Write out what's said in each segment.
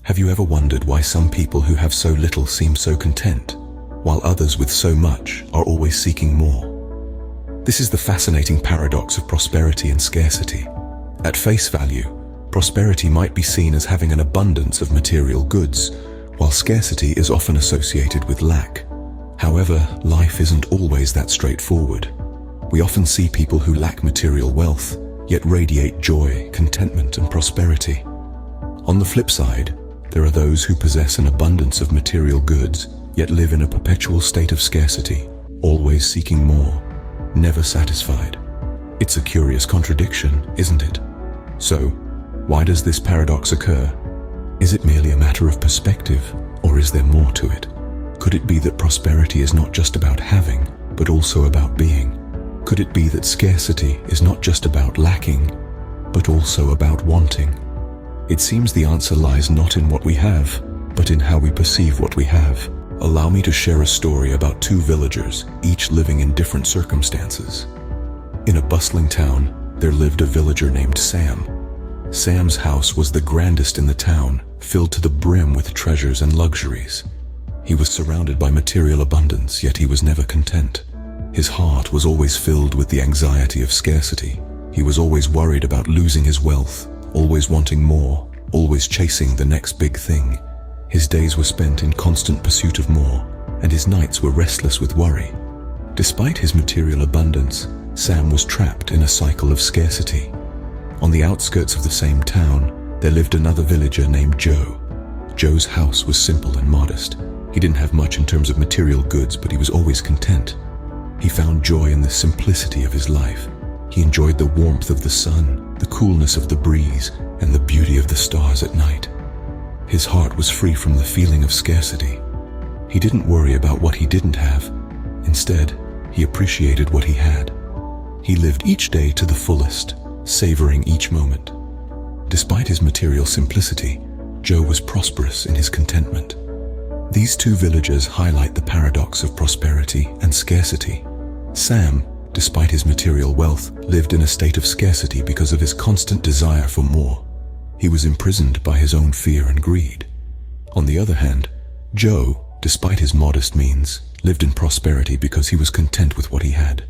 Have you ever wondered why some people who have so little seem so content, while others with so much are always seeking more? This is the fascinating paradox of prosperity and scarcity. At face value, prosperity might be seen as having an abundance of material goods, while scarcity is often associated with lack. However, life isn't always that straightforward. We often see people who lack material wealth, yet radiate joy, contentment, and prosperity. On the flip side, there are those who possess an abundance of material goods, yet live in a perpetual state of scarcity, always seeking more, never satisfied. It's a curious contradiction, isn't it? So, why does this paradox occur? Is it merely a matter of perspective, or is there more to it? Could it be that prosperity is not just about having, but also about being? Could it be that scarcity is not just about lacking, but also about wanting? It seems the answer lies not in what we have, but in how we perceive what we have. Allow me to share a story about two villagers, each living in different circumstances. In a bustling town, there lived a villager named Sam. Sam's house was the grandest in the town, filled to the brim with treasures and luxuries. He was surrounded by material abundance, yet he was never content. His heart was always filled with the anxiety of scarcity. He was always worried about losing his wealth, always wanting more, always chasing the next big thing. His days were spent in constant pursuit of more, and his nights were restless with worry. Despite his material abundance, Sam was trapped in a cycle of scarcity. On the outskirts of the same town, there lived another villager named Joe. Joe's house was simple and modest. He didn't have much in terms of material goods, but he was always content. He found joy in the simplicity of his life. He enjoyed the warmth of the sun, the coolness of the breeze, and the beauty of the stars at night. His heart was free from the feeling of scarcity. He didn't worry about what he didn't have. Instead, he appreciated what he had. He lived each day to the fullest, savoring each moment. Despite his material simplicity, Joe was prosperous in his contentment. These two villagers highlight the paradox of prosperity and scarcity. Sam, despite his material wealth, lived in a state of scarcity because of his constant desire for more. He was imprisoned by his own fear and greed. On the other hand, Joe, despite his modest means, lived in prosperity because he was content with what he had.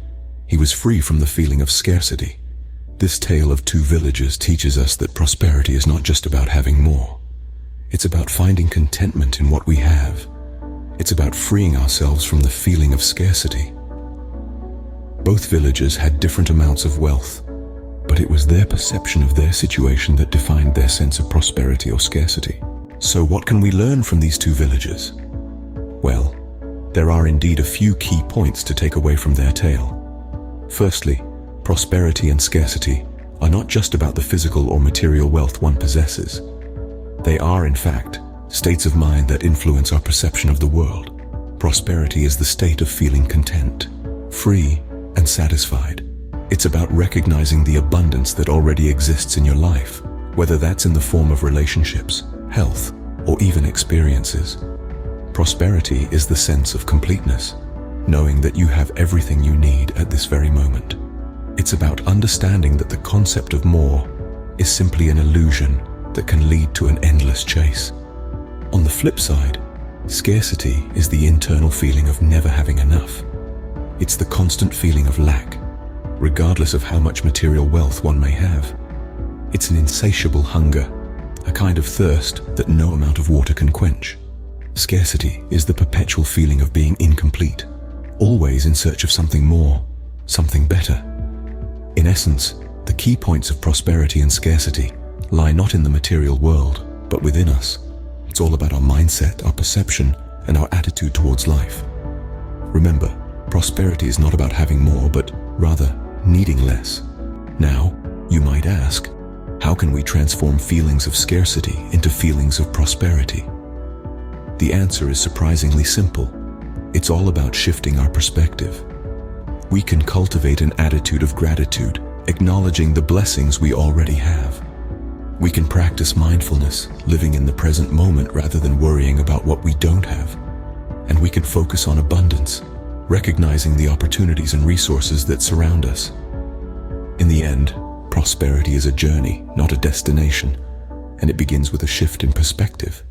He was free from the feeling of scarcity. This tale of two villagers teaches us that prosperity is not just about having more. It's about finding contentment in what we have. It's about freeing ourselves from the feeling of scarcity. Both villagers had different amounts of wealth, but it was their perception of their situation that defined their sense of prosperity or scarcity. So what can we learn from these two villagers? Well, there are indeed a few key points to take away from their tale. Firstly, prosperity and scarcity are not just about the physical or material wealth one possesses. They are, in fact, states of mind that influence our perception of the world. Prosperity is the state of feeling content, free, and satisfied. It's about recognizing the abundance that already exists in your life, whether that's in the form of relationships, health, or even experiences. Prosperity is the sense of completeness, knowing that you have everything you need at this very moment. It's about understanding that the concept of more is simply an illusion that can lead to an endless chase. On the flip side, scarcity is the internal feeling of never having enough. It's the constant feeling of lack, regardless of how much material wealth one may have. It's an insatiable hunger, a kind of thirst that no amount of water can quench. Scarcity is the perpetual feeling of being incomplete, always in search of something more, something better. In essence, the key points of prosperity and scarcity lie not in the material world, but within us. It's all about our mindset, our perception, and our attitude towards life. Remember, prosperity is not about having more, but rather needing less. Now, you might ask, how can we transform feelings of scarcity into feelings of prosperity? The answer is surprisingly simple. It's all about shifting our perspective. We can cultivate an attitude of gratitude, acknowledging the blessings we already have. We can practice mindfulness, living in the present moment rather than worrying about what we don't have. And we can focus on abundance, recognizing the opportunities and resources that surround us. In the end, prosperity is a journey, not a destination. and it begins with a shift in perspective.